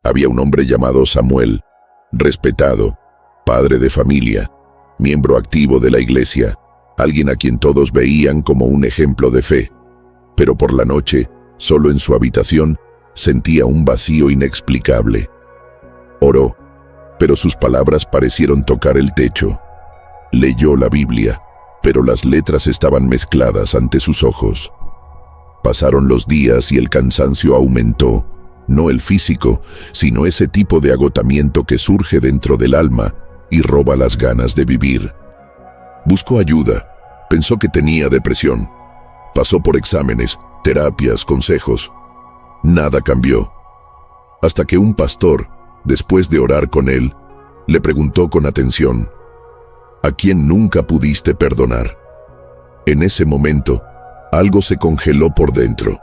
Había un hombre llamado Samuel, respetado, padre de familia, miembro activo de la iglesia, alguien a quien todos veían como un ejemplo de fe. Pero por la noche, solo en su habitación, sentía un vacío inexplicable. Oró, pero sus palabras parecieron tocar el techo. Leyó la Biblia, pero las letras estaban mezcladas ante sus ojos. Pasaron los días y el cansancio aumentó, no el físico, sino ese tipo de agotamiento que surge dentro del alma y roba las ganas de vivir. Buscó ayuda, pensó que tenía depresión. Pasó por exámenes, terapias, consejos. Nada cambió. Hasta que un pastor, después de orar con él, le preguntó con atención: ¿a quién nunca pudiste perdonar? En ese momento, algo se congeló por dentro.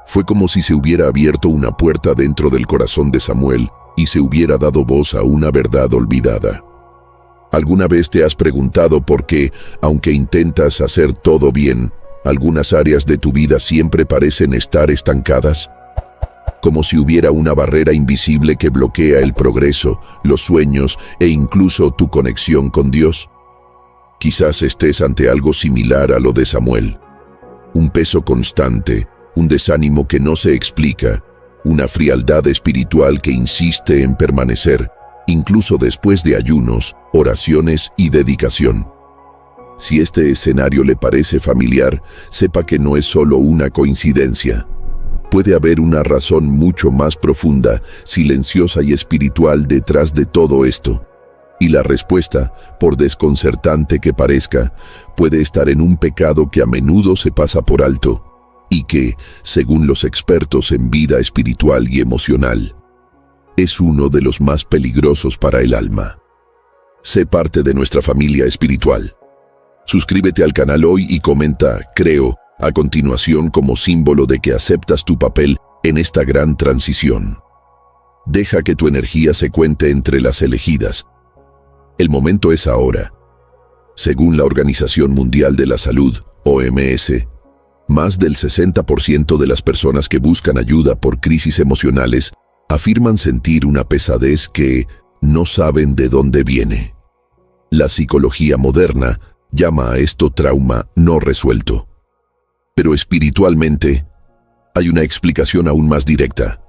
Fue como si se hubiera abierto una puerta dentro del corazón de Samuel y se hubiera dado voz a una verdad olvidada. ¿Alguna vez te has preguntado por qué, aunque intentas hacer todo bien, algunas áreas de tu vida siempre parecen estar estancadas? Como si hubiera una barrera invisible que bloquea el progreso, los sueños e incluso tu conexión con Dios. Quizás estés ante algo similar a lo de Samuel. Un peso constante, un desánimo que no se explica, una frialdad espiritual que insiste en permanecer, incluso después de ayunos, oraciones y dedicación. Si este escenario le parece familiar, sepa que no es solo una coincidencia. Puede haber una razón mucho más profunda, silenciosa y espiritual detrás de todo esto. Y la respuesta, por desconcertante que parezca, puede estar en un pecado que a menudo se pasa por alto y que, según los expertos en vida espiritual y emocional, es uno de los más peligrosos para el alma. Sé parte de nuestra familia espiritual. Suscríbete al canal hoy y comenta "creo" a continuación como símbolo de que aceptas tu papel en esta gran transición. Deja que tu energía se cuente entre las elegidas. El momento es ahora. Según la Organización Mundial de la Salud, OMS, más del 60% de las personas que buscan ayuda por crisis emocionales afirman sentir una pesadez que no saben de dónde viene. La psicología moderna llama a esto trauma no resuelto. Pero espiritualmente, hay una explicación aún más directa: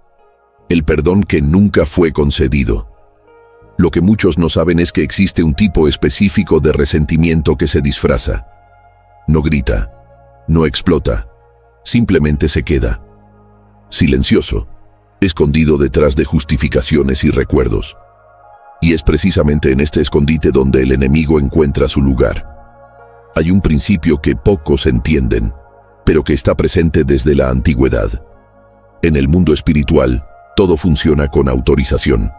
el perdón que nunca fue concedido. Lo que muchos no saben es que existe un tipo específico de resentimiento que se disfraza. No grita, no explota, simplemente se queda. Silencioso, escondido detrás de justificaciones y recuerdos. Y es precisamente en este escondite donde el enemigo encuentra su lugar. Hay un principio que pocos entienden, pero que está presente desde la antigüedad. En el mundo espiritual, todo funciona con autorización.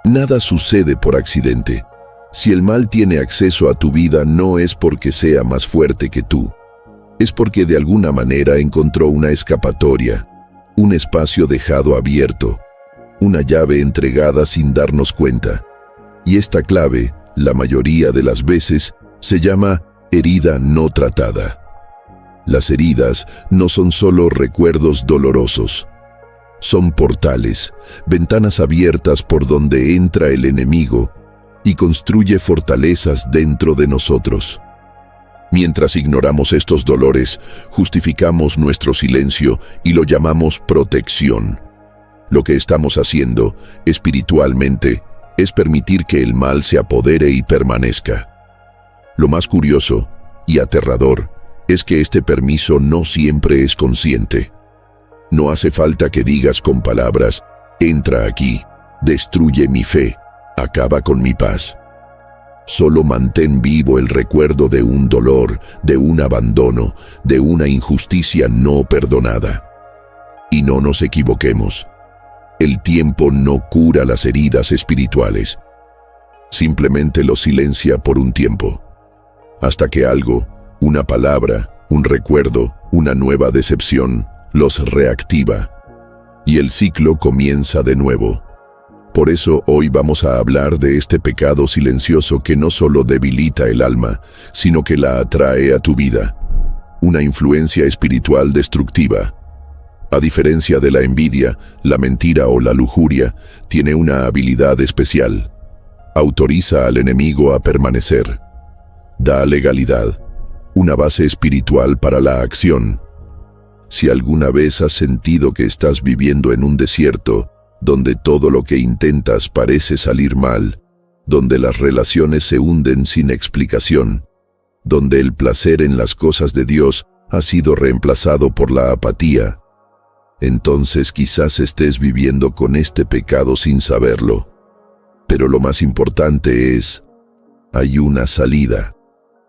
Nada sucede por accidente. Si el mal tiene acceso a tu vida, no es porque sea más fuerte que tú. Es porque de alguna manera encontró una escapatoria, un espacio dejado abierto, una llave entregada sin darnos cuenta. Y esta clave, la mayoría de las veces, se llama herida no tratada. Las heridas no son solo recuerdos dolorosos. Son portales, ventanas abiertas por donde entra el enemigo y construye fortalezas dentro de nosotros. Mientras ignoramos estos dolores, justificamos nuestro silencio y lo llamamos protección. Lo que estamos haciendo, espiritualmente, es permitir que el mal se apodere y permanezca. Lo más curioso y aterrador es que este permiso no siempre es consciente. No hace falta que digas con palabras: entra aquí, destruye mi fe, acaba con mi paz. Solo mantén vivo el recuerdo de un dolor, de un abandono, de una injusticia no perdonada. Y no nos equivoquemos. El tiempo no cura las heridas espirituales. Simplemente lo silencia por un tiempo. Hasta que algo, una palabra, un recuerdo, una nueva decepción, los reactiva. Y el ciclo comienza de nuevo. Por eso hoy vamos a hablar de este pecado silencioso que no solo debilita el alma, sino que la atrae a tu vida. Una influencia espiritual destructiva. A diferencia de la envidia, la mentira o la lujuria, tiene una habilidad especial. Autoriza al enemigo a permanecer. Da legalidad, una base espiritual para la acción. Si alguna vez has sentido que estás viviendo en un desierto, donde todo lo que intentas parece salir mal, donde las relaciones se hunden sin explicación, donde el placer en las cosas de Dios ha sido reemplazado por la apatía, entonces quizás estés viviendo con este pecado sin saberlo. Pero lo más importante es, hay una salida,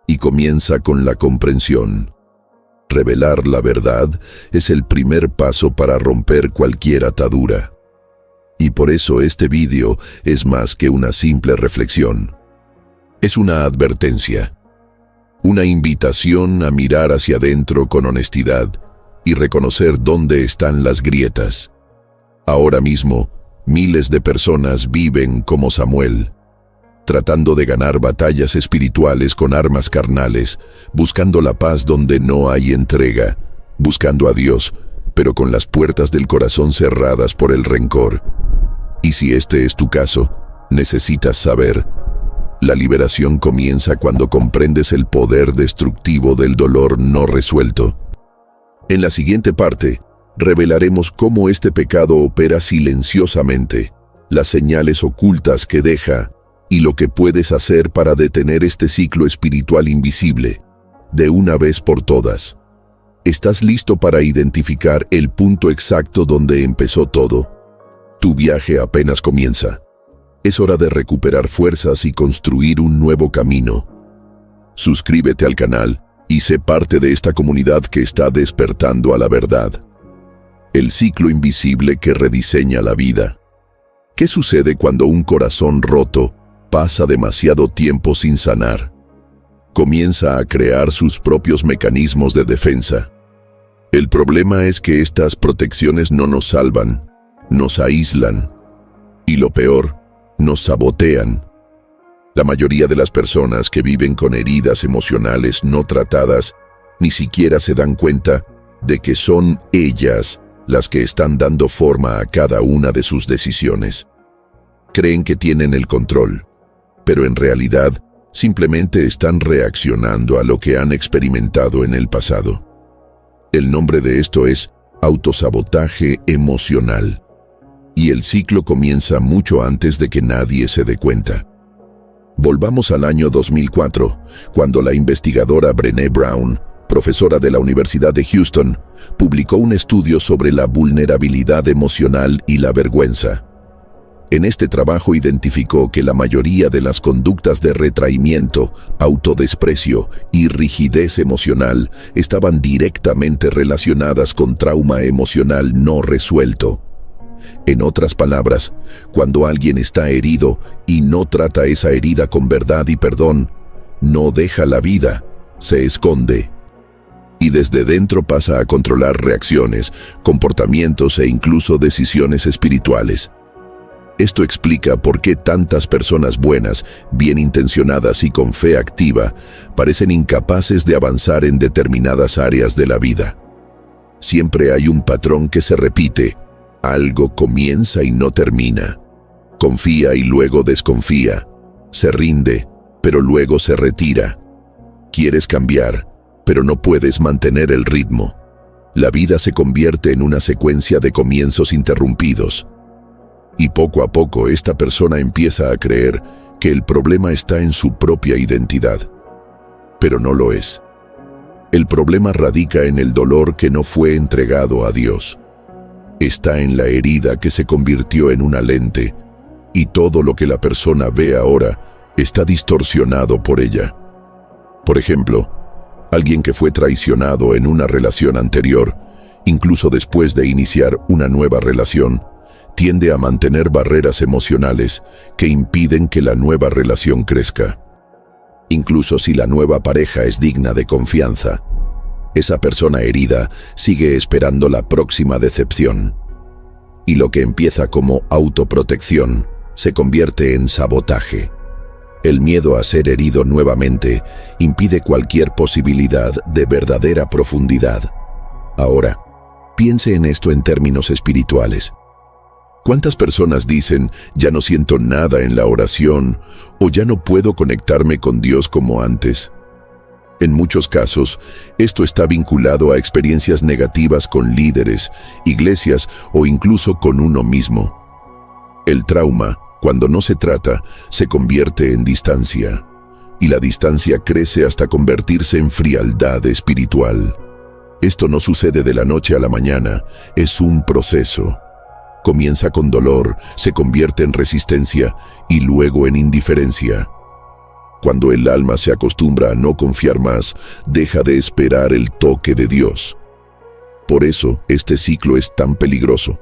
y comienza con la comprensión. Revelar la verdad es el primer paso para romper cualquier atadura. Y por eso este vídeo es más que una simple reflexión. Es una advertencia, una invitación a mirar hacia adentro con honestidad y reconocer dónde están las grietas. Ahora mismo, miles de personas viven como Samuel, tratando de ganar batallas espirituales con armas carnales, buscando la paz donde no hay entrega, buscando a Dios, pero con las puertas del corazón cerradas por el rencor. Y si este es tu caso, necesitas saber, la liberación comienza cuando comprendes el poder destructivo del dolor no resuelto. En la siguiente parte, revelaremos cómo este pecado opera silenciosamente, las señales ocultas que deja y lo que puedes hacer para detener este ciclo espiritual invisible, de una vez por todas. ¿Estás listo para identificar el punto exacto donde empezó todo? Tu viaje apenas comienza. Es hora de recuperar fuerzas y construir un nuevo camino. Suscríbete al canal y sé parte de esta comunidad que está despertando a la verdad. El ciclo invisible que rediseña la vida. ¿Qué sucede cuando un corazón roto pasa demasiado tiempo sin sanar? Comienza a crear sus propios mecanismos de defensa. El problema es que estas protecciones no nos salvan, nos aíslan y lo peor, nos sabotean. La mayoría de las personas que viven con heridas emocionales no tratadas ni siquiera se dan cuenta de que son ellas las que están dando forma a cada una de sus decisiones. Creen que tienen el control, pero en realidad simplemente están reaccionando a lo que han experimentado en el pasado. El nombre de esto es autosabotaje emocional. Y el ciclo comienza mucho antes de que nadie se dé cuenta. Volvamos al año 2004, cuando la investigadora Brené Brown, profesora de la Universidad de Houston, publicó un estudio sobre la vulnerabilidad emocional y la vergüenza. En este trabajo identificó que la mayoría de las conductas de retraimiento, autodesprecio y rigidez emocional estaban directamente relacionadas con trauma emocional no resuelto. En otras palabras, cuando alguien está herido y no trata esa herida con verdad y perdón, no deja la vida, se esconde. Y desde dentro pasa a controlar reacciones, comportamientos e incluso decisiones espirituales. Esto explica por qué tantas personas buenas, bien intencionadas y con fe activa, parecen incapaces de avanzar en determinadas áreas de la vida. Siempre hay un patrón que se repite. Algo comienza y no termina. Confía y luego desconfía. Se rinde, pero luego se retira. Quieres cambiar, pero no puedes mantener el ritmo. La vida se convierte en una secuencia de comienzos interrumpidos. Y poco a poco esta persona empieza a creer que el problema está en su propia identidad. Pero no lo es. El problema radica en el dolor que no fue entregado a Dios. Está en la herida que se convirtió en una lente, y todo lo que la persona ve ahora está distorsionado por ella. Por ejemplo, alguien que fue traicionado en una relación anterior, incluso después de iniciar una nueva relación, tiende a mantener barreras emocionales que impiden que la nueva relación crezca. Incluso si la nueva pareja es digna de confianza, esa persona herida sigue esperando la próxima decepción. Y lo que empieza como autoprotección se convierte en sabotaje. El miedo a ser herido nuevamente impide cualquier posibilidad de verdadera profundidad. Ahora, Piense en esto en términos espirituales. ¿Cuántas personas dicen, ya no siento nada en la oración o ya no puedo conectarme con Dios como antes? En muchos casos, esto está vinculado a experiencias negativas con líderes, iglesias o incluso con uno mismo. El trauma, cuando no se trata, se convierte en distancia, y la distancia crece hasta convertirse en frialdad espiritual. Esto no sucede de la noche a la mañana, es un proceso. Comienza con dolor, se convierte en resistencia y luego en indiferencia. Cuando el alma se acostumbra a no confiar más, deja de esperar el toque de Dios. Por eso, este ciclo es tan peligroso.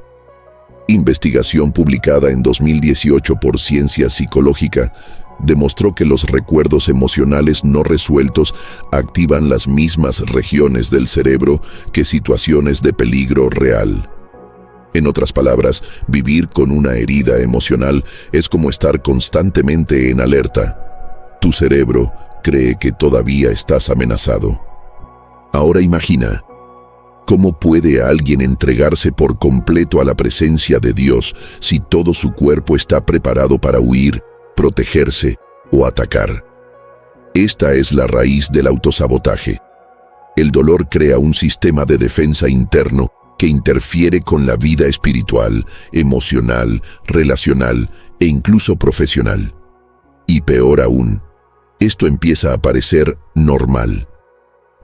Investigación publicada en 2018 por Ciencia Psicológica demostró que los recuerdos emocionales no resueltos activan las mismas regiones del cerebro que situaciones de peligro real. En otras palabras, vivir con una herida emocional es como estar constantemente en alerta. Tu cerebro cree que todavía estás amenazado. Ahora imagina, ¿cómo puede alguien entregarse por completo a la presencia de Dios si todo su cuerpo está preparado para huir, protegerse o atacar? Esta es la raíz del autosabotaje. El dolor crea un sistema de defensa interno que interfiere con la vida espiritual, emocional, relacional e incluso profesional. Y peor aún, esto empieza a parecer normal.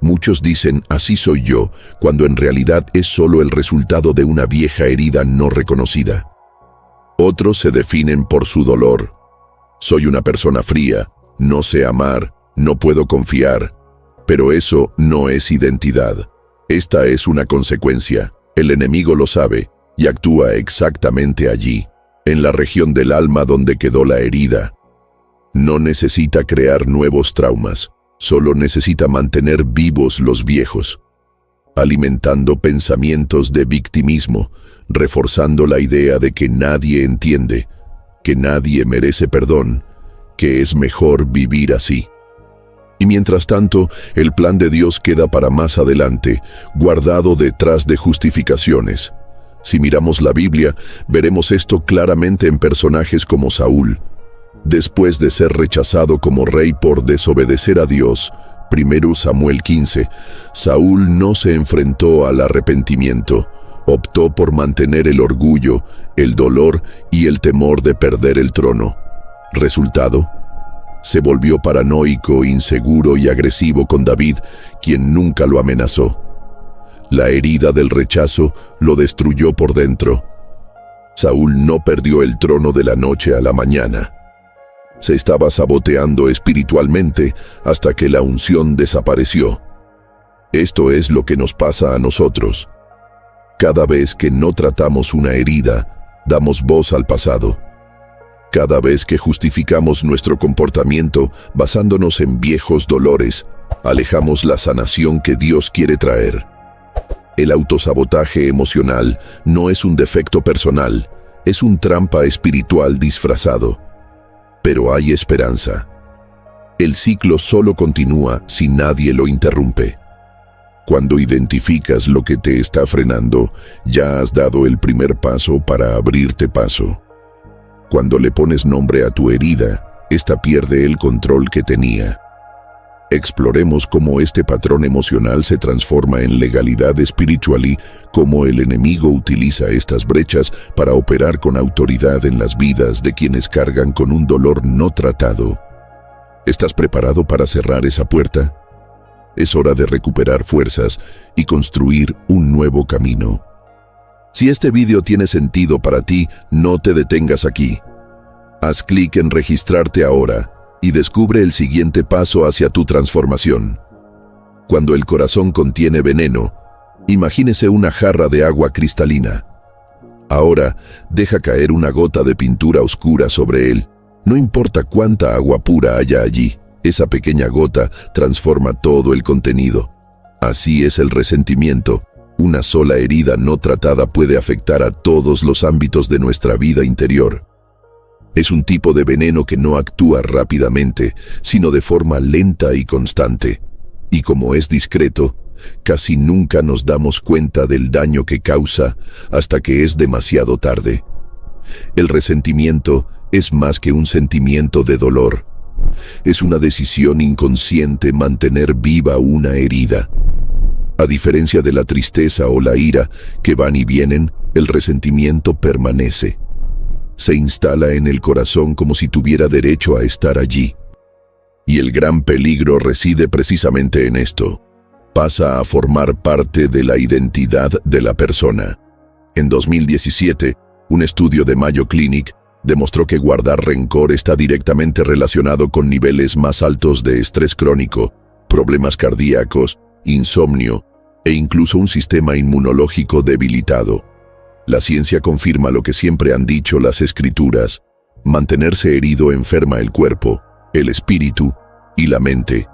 Muchos dicen, así soy yo, cuando en realidad es solo el resultado de una vieja herida no reconocida. Otros se definen por su dolor. Soy una persona fría, no sé amar, no puedo confiar. Pero eso no es identidad. Esta es una consecuencia. El enemigo lo sabe y actúa exactamente allí, en la región del alma donde quedó la herida. No necesita crear nuevos traumas, solo necesita mantener vivos los viejos, alimentando pensamientos de victimismo, reforzando la idea de que nadie entiende, que nadie merece perdón, que es mejor vivir así. Y mientras tanto, el plan de Dios queda para más adelante, guardado detrás de justificaciones. Si miramos la Biblia, veremos esto claramente en personajes como Saúl. Después de ser rechazado como rey por desobedecer a Dios, 1 Samuel 15, Saúl no se enfrentó al arrepentimiento, optó por mantener el orgullo, el dolor y el temor de perder el trono. Resultado: se volvió paranoico, inseguro y agresivo con David, quien nunca lo amenazó. La herida del rechazo lo destruyó por dentro. Saúl no perdió el trono de la noche a la mañana. Se estaba saboteando espiritualmente hasta que la unción desapareció. Esto es lo que nos pasa a nosotros. Cada vez que no tratamos una herida, damos voz al pasado. Cada vez que justificamos nuestro comportamiento basándonos en viejos dolores, alejamos la sanación que Dios quiere traer. El autosabotaje emocional no es un defecto personal, es un trampa espiritual disfrazado. Pero hay esperanza. El ciclo solo continúa si nadie lo interrumpe. Cuando identificas lo que te está frenando, ya has dado el primer paso para abrirte paso. Cuando le pones nombre a tu herida, esta pierde el control que tenía. Exploremos cómo este patrón emocional se transforma en legalidad espiritual y cómo el enemigo utiliza estas brechas para operar con autoridad en las vidas de quienes cargan con un dolor no tratado. ¿Estás preparado para cerrar esa puerta? Es hora de recuperar fuerzas y construir un nuevo camino. Si este video tiene sentido para ti, no te detengas aquí. Haz clic en registrarte ahora y descubre el siguiente paso hacia tu transformación. Cuando el corazón contiene veneno, imagínese una jarra de agua cristalina. Ahora, deja caer una gota de pintura oscura sobre él. No importa cuánta agua pura haya allí, esa pequeña gota transforma todo el contenido. Así es el resentimiento. Una sola herida no tratada puede afectar a todos los ámbitos de nuestra vida interior. Es un tipo de veneno que no actúa rápidamente, sino de forma lenta y constante. Y como es discreto, casi nunca nos damos cuenta del daño que causa hasta que es demasiado tarde. El resentimiento es más que un sentimiento de dolor. Es una decisión inconsciente mantener viva una herida. A diferencia de la tristeza o la ira, que van y vienen, el resentimiento permanece. Se instala en el corazón como si tuviera derecho a estar allí. Y el gran peligro reside precisamente en esto. Pasa a formar parte de la identidad de la persona. En 2017, un estudio de Mayo Clinic demostró que guardar rencor está directamente relacionado con niveles más altos de estrés crónico, problemas cardíacos, insomnio e incluso un sistema inmunológico debilitado. La ciencia confirma lo que siempre han dicho las escrituras: mantenerse herido enferma el cuerpo, el espíritu y la mente.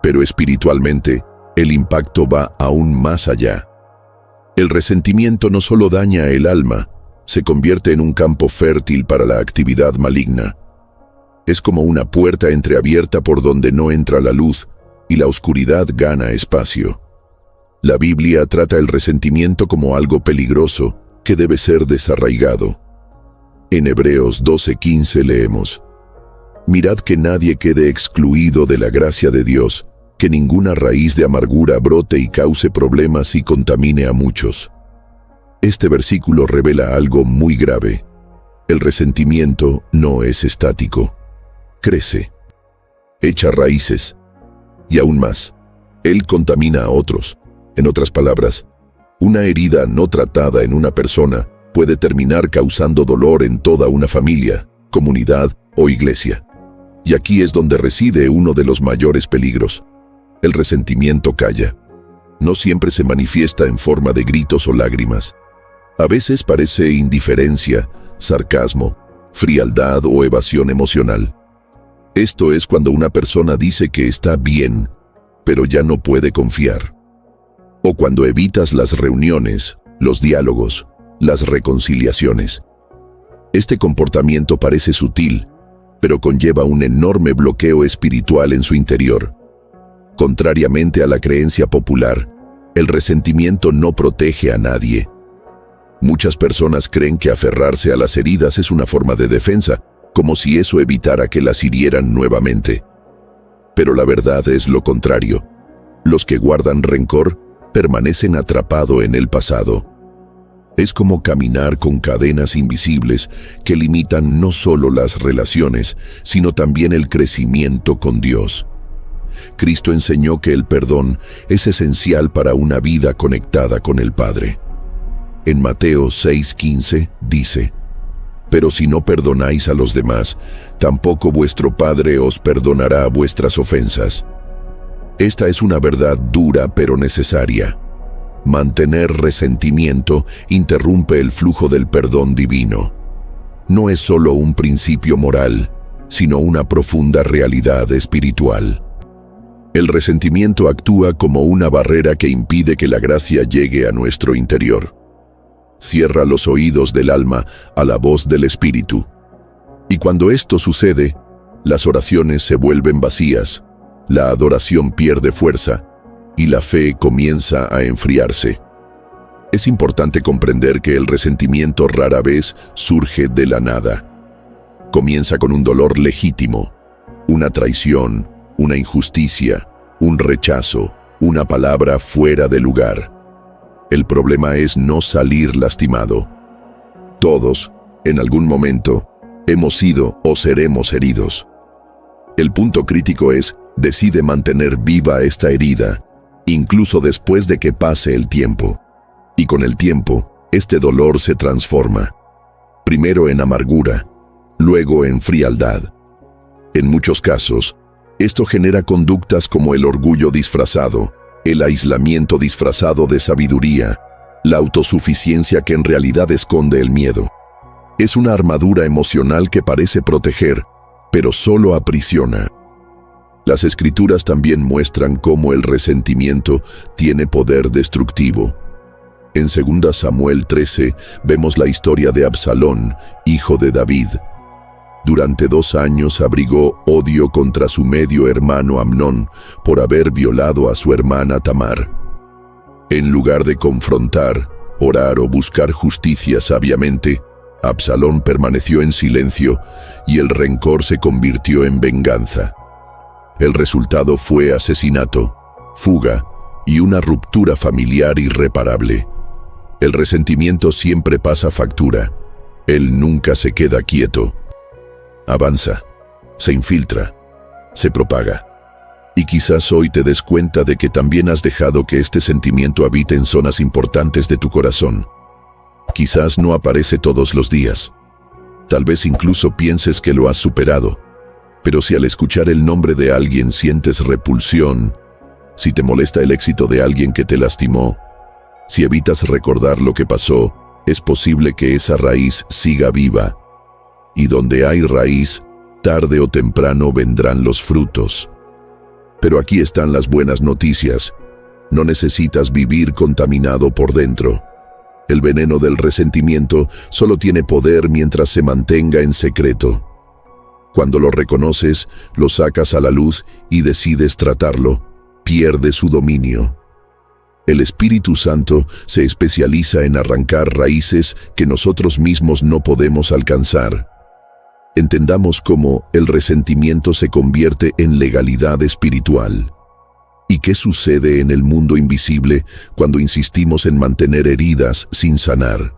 Pero espiritualmente, el impacto va aún más allá. El resentimiento no solo daña el alma, se convierte en un campo fértil para la actividad maligna. Es como una puerta entreabierta por donde no entra la luz y la oscuridad gana espacio. La Biblia trata el resentimiento como algo peligroso que debe ser desarraigado. En Hebreos 12:15 leemos: «Mirad que nadie quede excluido de la gracia de Dios, que ninguna raíz de amargura brote y cause problemas y contamine a muchos». Este versículo revela algo muy grave. El resentimiento no es estático. Crece, echa raíces, y aún más, él contamina a otros. En otras palabras, una herida no tratada en una persona puede terminar causando dolor en toda una familia, comunidad o iglesia. Y aquí es donde reside uno de los mayores peligros. El resentimiento calla. No siempre se manifiesta en forma de gritos o lágrimas. A veces parece indiferencia, sarcasmo, frialdad o evasión emocional. Esto es cuando una persona dice que está bien, pero ya no puede confiar. O cuando evitas las reuniones, los diálogos, las reconciliaciones. Este comportamiento parece sutil, pero conlleva un enorme bloqueo espiritual en su interior. Contrariamente a la creencia popular, el resentimiento no protege a nadie. Muchas personas creen que aferrarse a las heridas es una forma de defensa, como si eso evitara que las hirieran nuevamente. Pero la verdad es lo contrario. Los que guardan rencor permanecen atrapados en el pasado. Es como caminar con cadenas invisibles que limitan no solo las relaciones, sino también el crecimiento con Dios. Cristo enseñó que el perdón es esencial para una vida conectada con el Padre. En Mateo 6:15 dice: «Pero si no perdonáis a los demás, tampoco vuestro Padre os perdonará vuestras ofensas». Esta es una verdad dura pero necesaria. Mantener resentimiento interrumpe el flujo del perdón divino. No es solo un principio moral, sino una profunda realidad espiritual. El resentimiento actúa como una barrera que impide que la gracia llegue a nuestro interior. Cierra los oídos del alma a la voz del Espíritu. Y cuando esto sucede, las oraciones se vuelven vacías, la adoración pierde fuerza y la fe comienza a enfriarse. Es importante comprender que el resentimiento rara vez surge de la nada. Comienza con un dolor legítimo, una traición, una injusticia, un rechazo, una palabra fuera de lugar. El problema es no salir lastimado. Todos, en algún momento, hemos sido o seremos heridos. El punto crítico es: decide mantener viva esta herida, incluso después de que pase el tiempo. Y con el tiempo, este dolor se transforma. Primero en amargura, luego en frialdad. En muchos casos, esto genera conductas como el orgullo disfrazado, el aislamiento disfrazado de sabiduría, la autosuficiencia que en realidad esconde el miedo. Es una armadura emocional que parece proteger, pero solo aprisiona. Las Escrituras también muestran cómo el resentimiento tiene poder destructivo. En 2 Samuel 13 vemos la historia de Absalón, hijo de David. Durante 2 años abrigó odio contra su medio hermano Amnón por haber violado a su hermana Tamar. En lugar de confrontar, orar o buscar justicia sabiamente, Absalón permaneció en silencio y el rencor se convirtió en venganza. El resultado fue asesinato, fuga y una ruptura familiar irreparable. El resentimiento siempre pasa factura. Él nunca se queda quieto. Avanza, se infiltra, se propaga. Y quizás hoy te des cuenta de que también has dejado que este sentimiento habite en zonas importantes de tu corazón. Quizás no aparece todos los días. Tal vez incluso pienses que lo has superado. Pero si al escuchar el nombre de alguien sientes repulsión, si te molesta el éxito de alguien que te lastimó, si evitas recordar lo que pasó, es posible que esa raíz siga viva. Y donde hay raíz, tarde o temprano vendrán los frutos. Pero aquí están las buenas noticias. No necesitas vivir contaminado por dentro. El veneno del resentimiento solo tiene poder mientras se mantenga en secreto. Cuando lo reconoces, lo sacas a la luz y decides tratarlo, pierde su dominio. El Espíritu Santo se especializa en arrancar raíces que nosotros mismos no podemos alcanzar. Entendamos cómo el resentimiento se convierte en legalidad espiritual. ¿Y qué sucede en el mundo invisible cuando insistimos en mantener heridas sin sanar?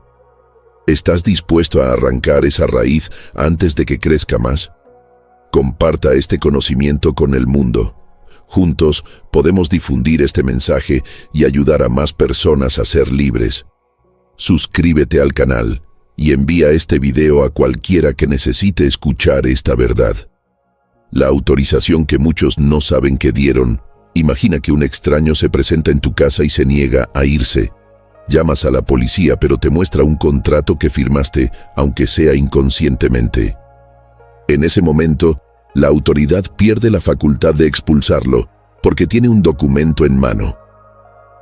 ¿Estás dispuesto a arrancar esa raíz antes de que crezca más? Comparta este conocimiento con el mundo. Juntos podemos difundir este mensaje y ayudar a más personas a ser libres. Suscríbete al canal y envía este video a cualquiera que necesite escuchar esta verdad. La autorización que muchos no saben que dieron. Imagina que un extraño se presenta en tu casa y se niega a irse. Llamas a la policía, pero te muestra un contrato que firmaste, aunque sea inconscientemente. En ese momento, la autoridad pierde la facultad de expulsarlo, porque tiene un documento en mano.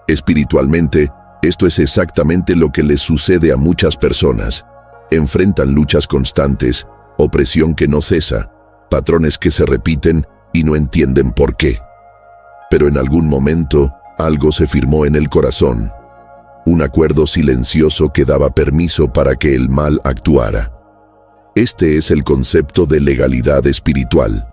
Espiritualmente, esto es exactamente lo que les sucede a muchas personas. Enfrentan luchas constantes, opresión que no cesa, patrones que se repiten y no entienden por qué. Pero en algún momento, algo se firmó en el corazón. Un acuerdo silencioso que daba permiso para que el mal actuara. Este es el concepto de legalidad espiritual.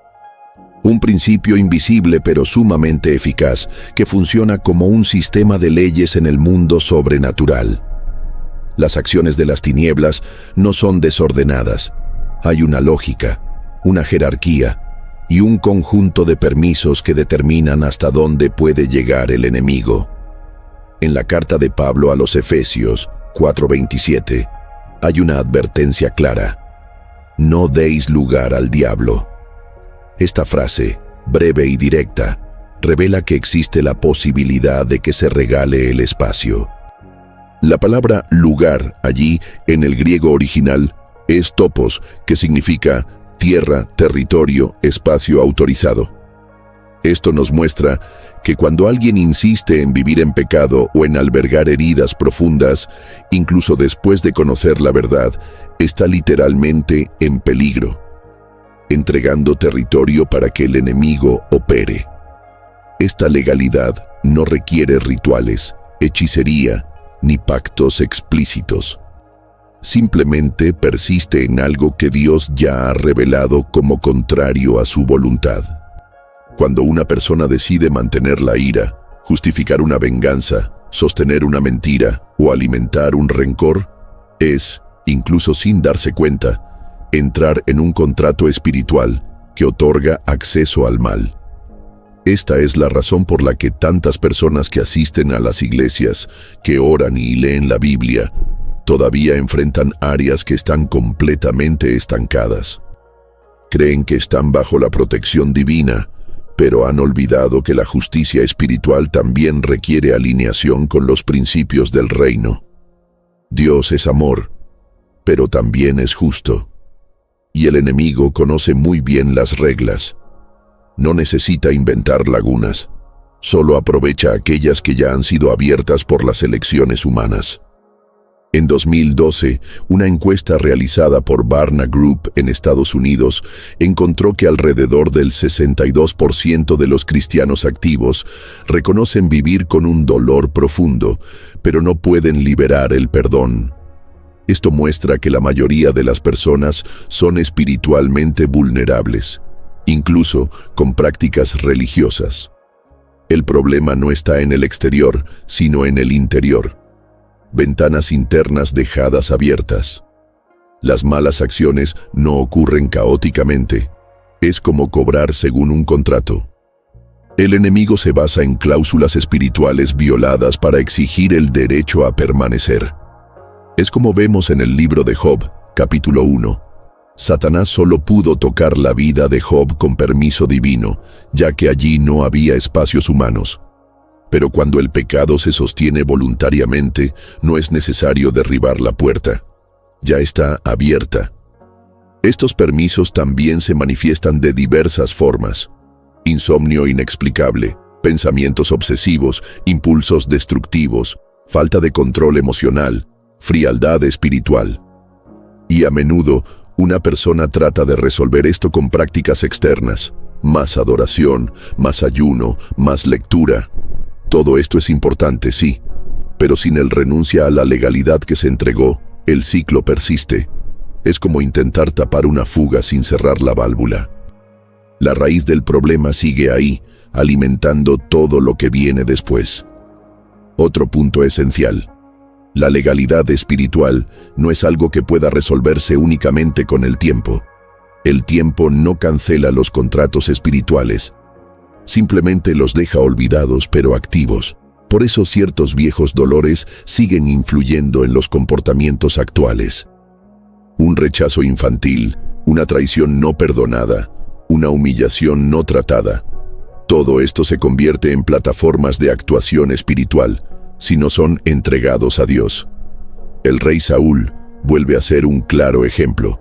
Un principio invisible pero sumamente eficaz, que funciona como un sistema de leyes en el mundo sobrenatural. Las acciones de las tinieblas no son desordenadas. Hay una lógica, una jerarquía y un conjunto de permisos que determinan hasta dónde puede llegar el enemigo. En la carta de Pablo a los Efesios 4:27 hay una advertencia clara. No deis lugar al diablo. Esta frase, breve y directa, revela que existe la posibilidad de que se regale el espacio. La palabra lugar allí, en el griego original, es topos, que significa tierra, territorio, espacio autorizado. Esto nos muestra que cuando alguien insiste en vivir en pecado o en albergar heridas profundas, incluso después de conocer la verdad, está literalmente en peligro, entregando territorio para que el enemigo opere. Esta legalidad no requiere rituales, hechicería, ni pactos explícitos. Simplemente persiste en algo que Dios ya ha revelado como contrario a su voluntad. Cuando una persona decide mantener la ira, justificar una venganza, sostener una mentira o alimentar un rencor, es, incluso sin darse cuenta, entrar en un contrato espiritual que otorga acceso al mal. Esta es la razón por la que tantas personas que asisten a las iglesias, que oran y leen la Biblia, todavía enfrentan áreas que están completamente estancadas. Creen que están bajo la protección divina, pero han olvidado que la justicia espiritual también requiere alineación con los principios del reino. Dios es amor, pero también es justo. Y el enemigo conoce muy bien las reglas. No necesita inventar lagunas, solo aprovecha aquellas que ya han sido abiertas por las elecciones humanas. En 2012, una encuesta realizada por Barna Group en Estados Unidos encontró que alrededor del 62% de los cristianos activos reconocen vivir con un dolor profundo, pero no pueden liberar el perdón. Esto muestra que la mayoría de las personas son espiritualmente vulnerables, incluso con prácticas religiosas. El problema no está en el exterior, sino en el interior. Ventanas internas dejadas abiertas. Las malas acciones no ocurren caóticamente. Es como cobrar según un contrato. El enemigo se basa en cláusulas espirituales violadas para exigir el derecho a permanecer. Es como vemos en el libro de Job, capítulo 1. Satanás solo pudo tocar la vida de Job con permiso divino, ya que allí no había espacios humanos. Pero cuando el pecado se sostiene voluntariamente, no es necesario derribar la puerta. Ya está abierta. Estos permisos también se manifiestan de diversas formas. Insomnio inexplicable, pensamientos obsesivos, impulsos destructivos, falta de control emocional, frialdad espiritual. Y a menudo, una persona trata de resolver esto con prácticas externas, más adoración, más ayuno, más lectura. Todo esto es importante, sí, pero sin el renuncia a la legalidad que se entregó, el ciclo persiste. Es como intentar tapar una fuga sin cerrar la válvula. La raíz del problema sigue ahí, alimentando todo lo que viene después. Otro punto esencial. La legalidad espiritual no es algo que pueda resolverse únicamente con el tiempo. El tiempo no cancela los contratos espirituales. Simplemente los deja olvidados pero activos. Por eso ciertos viejos dolores siguen influyendo en los comportamientos actuales. Un rechazo infantil, una traición no perdonada, una humillación no tratada. Todo esto se convierte en plataformas de actuación espiritual, si no son entregados a Dios. El rey Saúl vuelve a ser un claro ejemplo.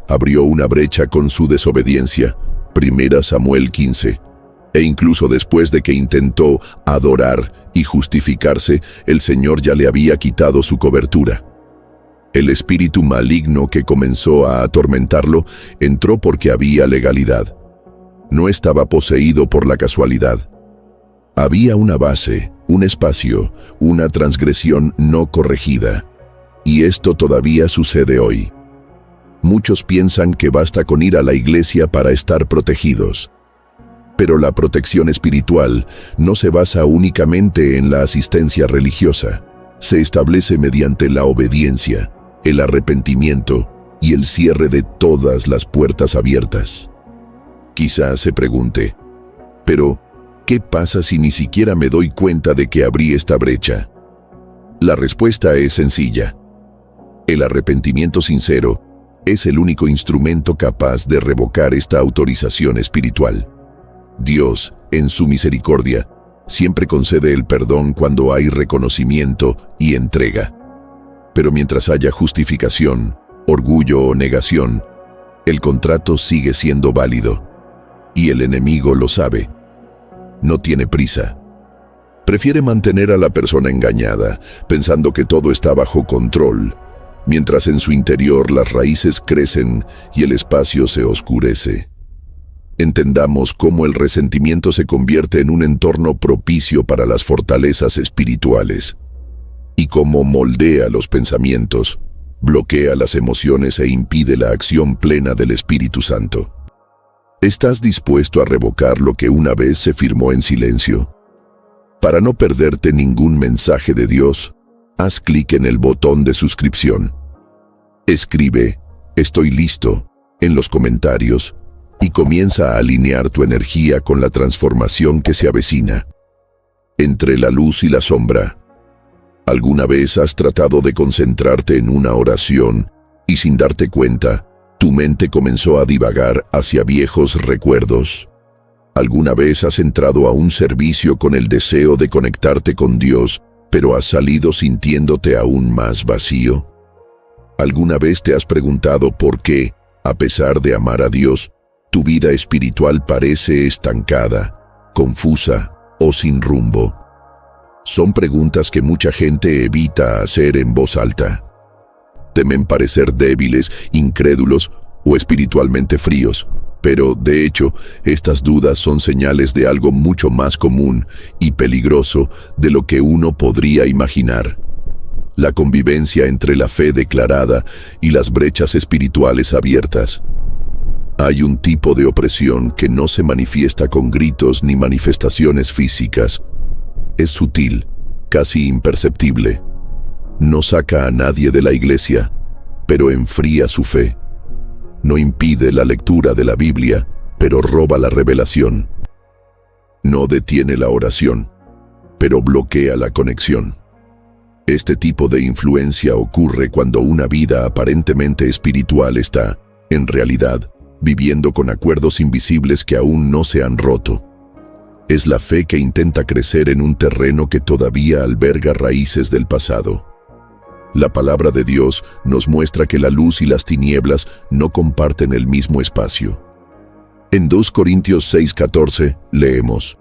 Abrió una brecha con su desobediencia, 1 Samuel 15. E incluso después de que intentó adorar y justificarse, el Señor ya le había quitado su cobertura. El espíritu maligno que comenzó a atormentarlo entró porque había legalidad. No estaba poseído por la casualidad. Había una base, un espacio, una transgresión no corregida. Y esto todavía sucede hoy. Muchos piensan que basta con ir a la iglesia para estar protegidos. Pero la protección espiritual no se basa únicamente en la asistencia religiosa. Se establece mediante la obediencia, el arrepentimiento y el cierre de todas las puertas abiertas. Quizás se pregunte, pero ¿qué pasa si ni siquiera me doy cuenta de que abrí esta brecha? La respuesta es sencilla. El arrepentimiento sincero es el único instrumento capaz de revocar esta autorización espiritual. Dios, en su misericordia, siempre concede el perdón cuando hay reconocimiento y entrega. Pero mientras haya justificación, orgullo o negación, el contrato sigue siendo válido. Y el enemigo lo sabe. No tiene prisa. Prefiere mantener a la persona engañada, pensando que todo está bajo control, mientras en su interior las raíces crecen y el espacio se oscurece. Entendamos cómo el resentimiento se convierte en un entorno propicio para las fortalezas espirituales y cómo moldea los pensamientos, bloquea las emociones e impide la acción plena del Espíritu Santo. ¿Estás dispuesto a revocar lo que una vez se firmó en silencio? Para no perderte ningún mensaje de Dios, haz clic en el botón de suscripción. Escribe "Estoy listo" en los comentarios y comienza a alinear tu energía con la transformación que se avecina. Entre la luz y la sombra. ¿Alguna vez has tratado de concentrarte en una oración y sin darte cuenta, tu mente comenzó a divagar hacia viejos recuerdos? ¿Alguna vez has entrado a un servicio con el deseo de conectarte con Dios, pero has salido sintiéndote aún más vacío? ¿Alguna vez te has preguntado por qué, a pesar de amar a Dios, tu vida espiritual parece estancada, confusa o sin rumbo? Son preguntas que mucha gente evita hacer en voz alta. temen parecer débiles, incrédulos o espiritualmente fríos. Pero, de hecho, estas dudas son señales de algo mucho más común y peligroso de lo que uno podría imaginar: la convivencia entre la fe declarada y las brechas espirituales abiertas. Hay un tipo de opresión que no se manifiesta con gritos ni manifestaciones físicas. Es sutil, casi imperceptible. No saca a nadie de la iglesia, pero enfría su fe. No impide la lectura de la Biblia, pero roba la revelación. No detiene la oración, pero bloquea la conexión. Este tipo de influencia ocurre cuando una vida aparentemente espiritual está, en realidad, viviendo con acuerdos invisibles que aún no se han roto. Es la fe que intenta crecer en un terreno que todavía alberga raíces del pasado. La palabra de Dios nos muestra que la luz y las tinieblas no comparten el mismo espacio. En 2 Corintios 6:14 leemos: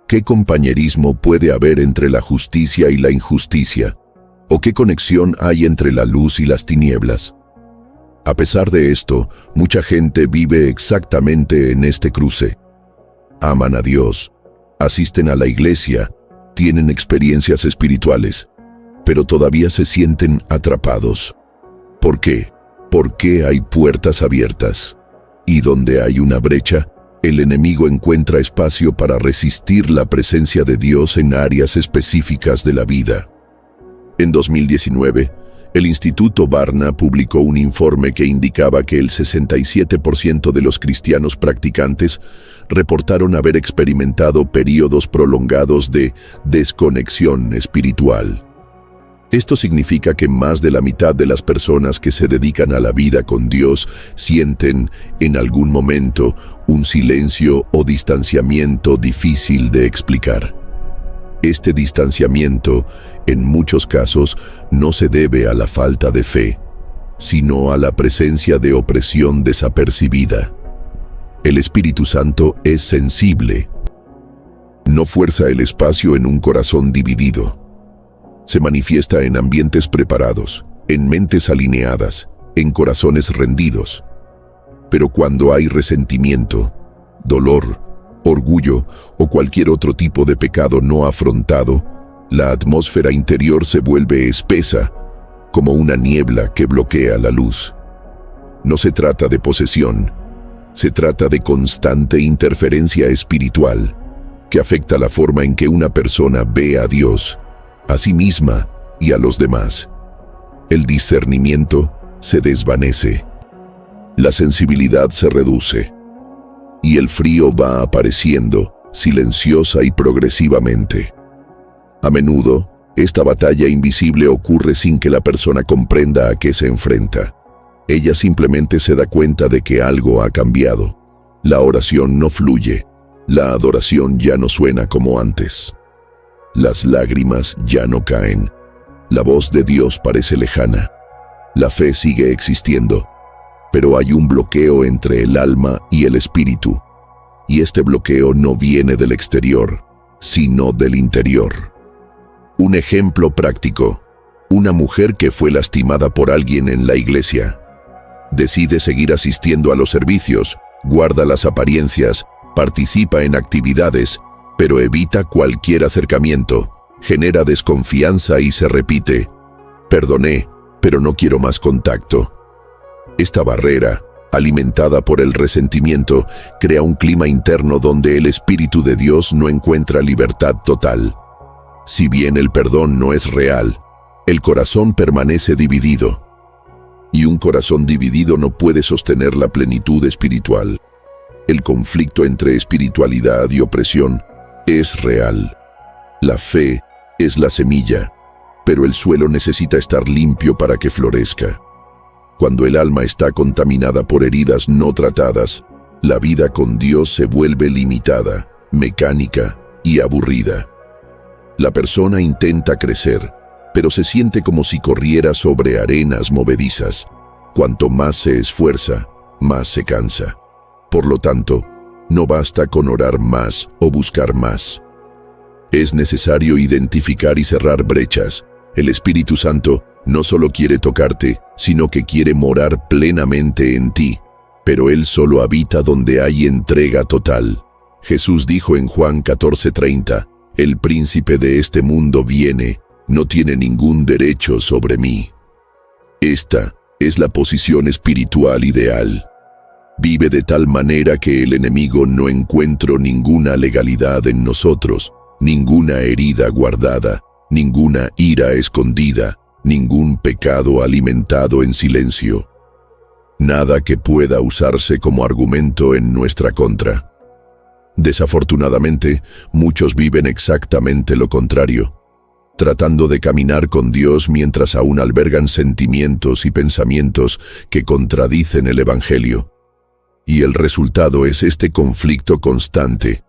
¿qué compañerismo puede haber entre la justicia y la injusticia? ¿O qué conexión hay entre la luz y las tinieblas? A pesar de esto, mucha gente vive exactamente en este cruce. Aman a Dios, asisten a la iglesia, tienen experiencias espirituales, pero todavía se sienten atrapados. ¿Por qué? Porque hay puertas abiertas. Y donde hay una brecha, el enemigo encuentra espacio para resistir la presencia de Dios en áreas específicas de la vida. En 2019, el Instituto Barna publicó un informe que indicaba que el 67% de los cristianos practicantes reportaron haber experimentado períodos prolongados de desconexión espiritual. Esto significa que más de la mitad de las personas que se dedican a la vida con Dios sienten, en algún momento, un silencio o distanciamiento difícil de explicar. Este distanciamiento, en muchos casos, no se debe a la falta de fe, sino a la presencia de opresión desapercibida. El Espíritu Santo es sensible. No fuerza el espacio en un corazón dividido. Se manifiesta en ambientes preparados, en mentes alineadas, en corazones rendidos. Pero cuando hay resentimiento, dolor, orgullo o cualquier otro tipo de pecado no afrontado, la atmósfera interior se vuelve espesa, como una niebla que bloquea la luz. No se trata de posesión, se trata de constante interferencia espiritual, que afecta la forma en que una persona ve a Dios, a sí misma y a los demás. El discernimiento se desvanece, la sensibilidad se reduce, y el frío va apareciendo, silenciosa y progresivamente. A menudo, esta batalla invisible ocurre sin que la persona comprenda a qué se enfrenta. Ella simplemente se da cuenta de que algo ha cambiado. La oración no fluye, la adoración ya no suena como antes. Las lágrimas ya no caen. La voz de Dios parece lejana. La fe sigue existiendo, pero hay un bloqueo entre el alma y el espíritu. Y este bloqueo no viene del exterior, sino del interior. Un ejemplo práctico: una mujer que fue lastimada por alguien en la iglesia. Decide seguir asistiendo a los servicios, guarda las apariencias, participa en actividades, pero evita cualquier acercamiento, genera desconfianza y se repite: perdoné, pero no quiero más contacto. Esta barrera, alimentada por el resentimiento, crea un clima interno donde el Espíritu de Dios no encuentra libertad total. Si bien el perdón no es real, el corazón permanece dividido. Y un corazón dividido no puede sostener la plenitud espiritual. El conflicto entre espiritualidad y opresión es real. La fe es la semilla, pero el suelo necesita estar limpio para que florezca. Cuando el alma está contaminada por heridas no tratadas, la vida con Dios se vuelve limitada, mecánica y aburrida. La persona intenta crecer, pero se siente como si corriera sobre arenas movedizas. Cuanto más se esfuerza, más se cansa. Por lo tanto, no basta con orar más o buscar más. Es necesario identificar y cerrar brechas. El Espíritu Santo No solo quiere tocarte, sino que quiere morar plenamente en ti. Pero Él solo habita donde hay entrega total. Jesús dijo en Juan 14:30, «El príncipe de este mundo viene, no tiene ningún derecho sobre mí». Esta es la posición espiritual ideal. Vive de tal manera que el enemigo no encuentre ninguna legalidad en nosotros, ninguna herida guardada, ninguna ira escondida, ningún pecado alimentado en silencio. Nada que pueda usarse como argumento en nuestra contra. Desafortunadamente, muchos viven exactamente lo contrario, tratando de caminar con Dios mientras aún albergan sentimientos y pensamientos que contradicen el Evangelio. Y el resultado es este conflicto constante: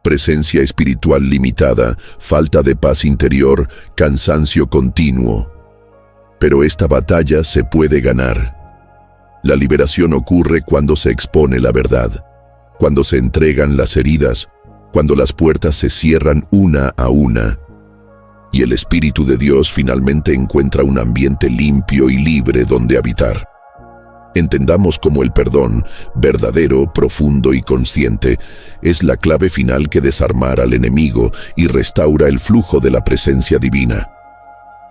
presencia espiritual limitada, falta de paz interior, cansancio continuo. Pero esta batalla se puede ganar. La liberación ocurre cuando se expone la verdad, cuando se entregan las heridas, cuando las puertas se cierran una a una, y el Espíritu de Dios finalmente encuentra un ambiente limpio y libre donde habitar. Entendamos cómo el perdón, verdadero, profundo y consciente, es la clave final que desarmará al enemigo y restaura el flujo de la presencia divina.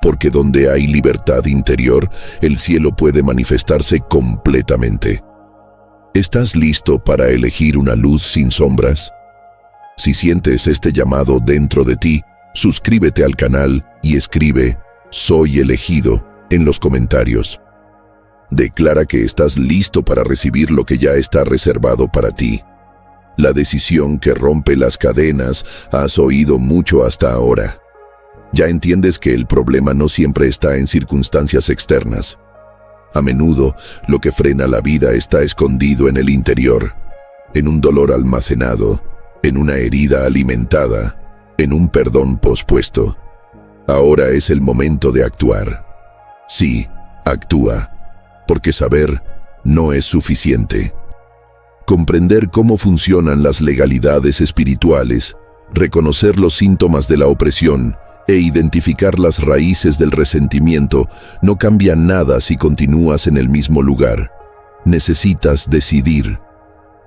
Porque donde hay libertad interior, el cielo puede manifestarse completamente. ¿Estás listo para elegir una luz sin sombras? Si sientes este llamado dentro de ti, suscríbete al canal y escribe «Soy elegido» en los comentarios. Declara que estás listo para recibir lo que ya está reservado para ti. La decisión que rompe las cadenas has oído mucho hasta ahora. Ya entiendes que el problema no siempre está en circunstancias externas. A menudo, lo que frena la vida está escondido en el interior, en un dolor almacenado, en una herida alimentada, en un perdón pospuesto. Ahora es el momento de actuar. Sí, actúa, porque saber no es suficiente. Comprender cómo funcionan las legalidades espirituales, reconocer los síntomas de la opresión e identificar las raíces del resentimiento no cambia nada si continúas en el mismo lugar. Necesitas decidir.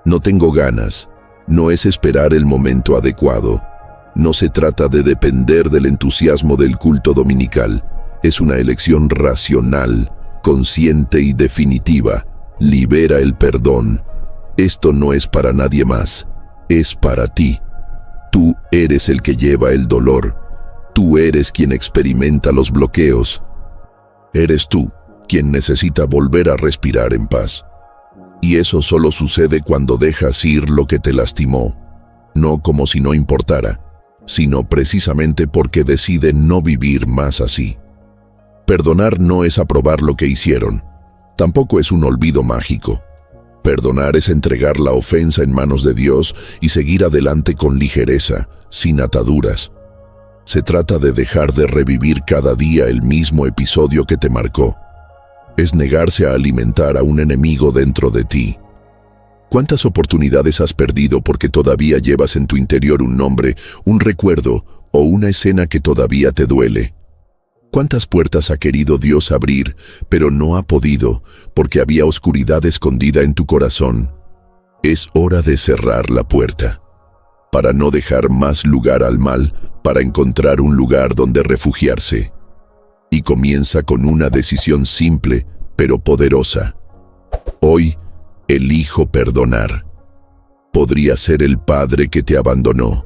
No tengo ganas. No es esperar el momento adecuado. No se trata de depender del entusiasmo del culto dominical. Es una elección racional, consciente y definitiva. Libera el perdón. Esto no es para nadie más. Es para ti. Tú eres el que lleva el dolor. Tú eres quien experimenta los bloqueos. Eres tú quien necesita volver a respirar en paz. Y eso solo sucede cuando dejas ir lo que te lastimó. No como si no importara, sino precisamente porque decide no vivir más así. Perdonar no es aprobar lo que hicieron. Tampoco es un olvido mágico. Perdonar es entregar la ofensa en manos de Dios y seguir adelante con ligereza, sin ataduras. Se trata de dejar de revivir cada día el mismo episodio que te marcó. Es negarse a alimentar a un enemigo dentro de ti. ¿Cuántas oportunidades has perdido porque todavía llevas en tu interior un nombre, un recuerdo o una escena que todavía te duele? ¿Cuántas puertas ha querido Dios abrir, pero no ha podido porque había oscuridad escondida en tu corazón? Es hora de cerrar la puerta, para no dejar más lugar al mal, para encontrar un lugar donde refugiarse. Y comienza con una decisión simple, pero poderosa. Hoy, elijo perdonar. Podría ser el padre que te abandonó,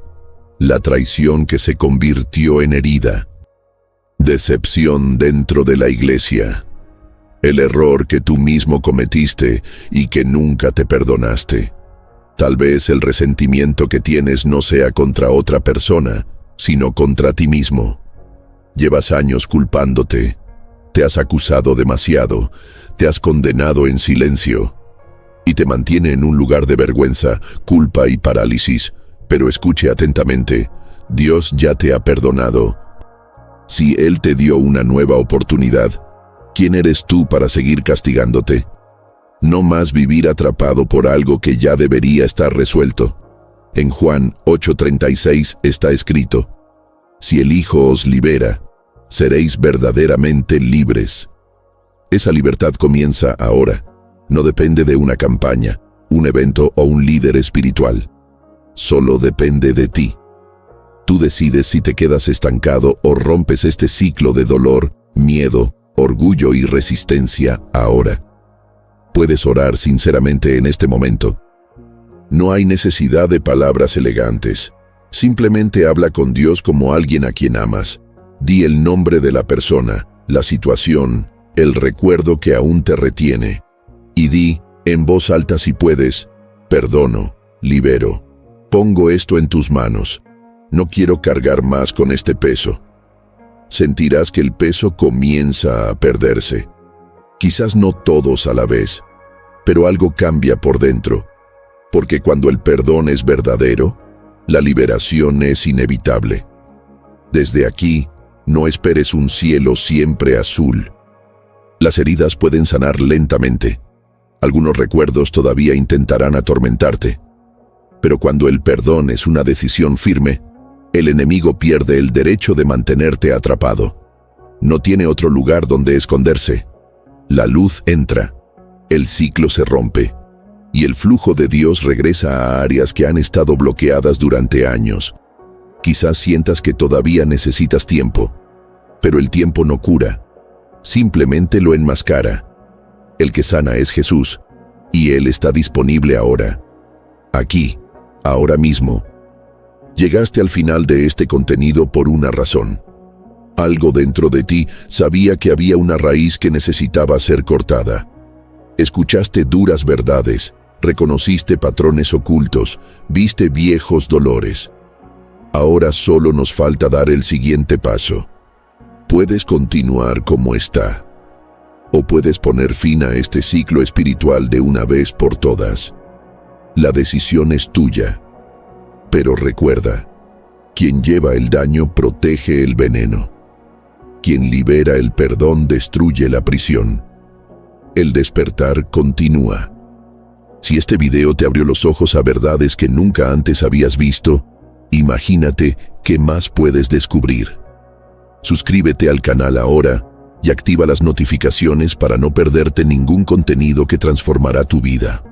la traición que se convirtió en herida, decepción dentro de la iglesia, el error que tú mismo cometiste y que nunca te perdonaste. Tal vez el resentimiento que tienes no sea contra otra persona, sino contra ti mismo. Llevas años culpándote, te has acusado demasiado, te has condenado en silencio, y te mantiene en un lugar de vergüenza, culpa y parálisis. Pero escuche atentamente, Dios ya te ha perdonado. Si Él te dio una nueva oportunidad, ¿quién eres tú para seguir castigándote? No más vivir atrapado por algo que ya debería estar resuelto. En Juan 8:36 está escrito: si el Hijo os libera, seréis verdaderamente libres. Esa libertad comienza ahora. No depende de una campaña, un evento o un líder espiritual. Solo depende de ti. Tú decides si te quedas estancado o rompes este ciclo de dolor, miedo, orgullo y resistencia ahora. Puedes orar sinceramente en este momento. No hay necesidad de palabras elegantes. Simplemente habla con Dios como alguien a quien amas. Di el nombre de la persona, la situación, el recuerdo que aún te retiene. Y di, en voz alta si puedes, perdono, libero. Pongo esto en tus manos. No quiero cargar más con este peso. Sentirás que el peso comienza a perderse. Quizás no todos a la vez, pero algo cambia por dentro. Porque cuando el perdón es verdadero, la liberación es inevitable. Desde aquí, no esperes un cielo siempre azul. Las heridas pueden sanar lentamente. Algunos recuerdos todavía intentarán atormentarte. Pero cuando el perdón es una decisión firme, el enemigo pierde el derecho de mantenerte atrapado. No tiene otro lugar donde esconderse. La luz entra, el ciclo se rompe, y el flujo de Dios regresa a áreas que han estado bloqueadas durante años. Quizás sientas que todavía necesitas tiempo, pero el tiempo no cura, simplemente lo enmascara. El que sana es Jesús, y Él está disponible ahora. Aquí, ahora mismo. Llegaste al final de este contenido por una razón. Algo dentro de ti sabía que había una raíz que necesitaba ser cortada. Escuchaste duras verdades, reconociste patrones ocultos, viste viejos dolores. Ahora solo nos falta dar el siguiente paso. Puedes continuar como está, o puedes poner fin a este ciclo espiritual de una vez por todas. La decisión es tuya. Pero recuerda, quien lleva el daño protege el veneno. Quien libera el perdón destruye la prisión. El despertar continúa. Si este video te abrió los ojos a verdades que nunca antes habías visto, imagínate qué más puedes descubrir. Suscríbete al canal ahora y activa las notificaciones para no perderte ningún contenido que transformará tu vida.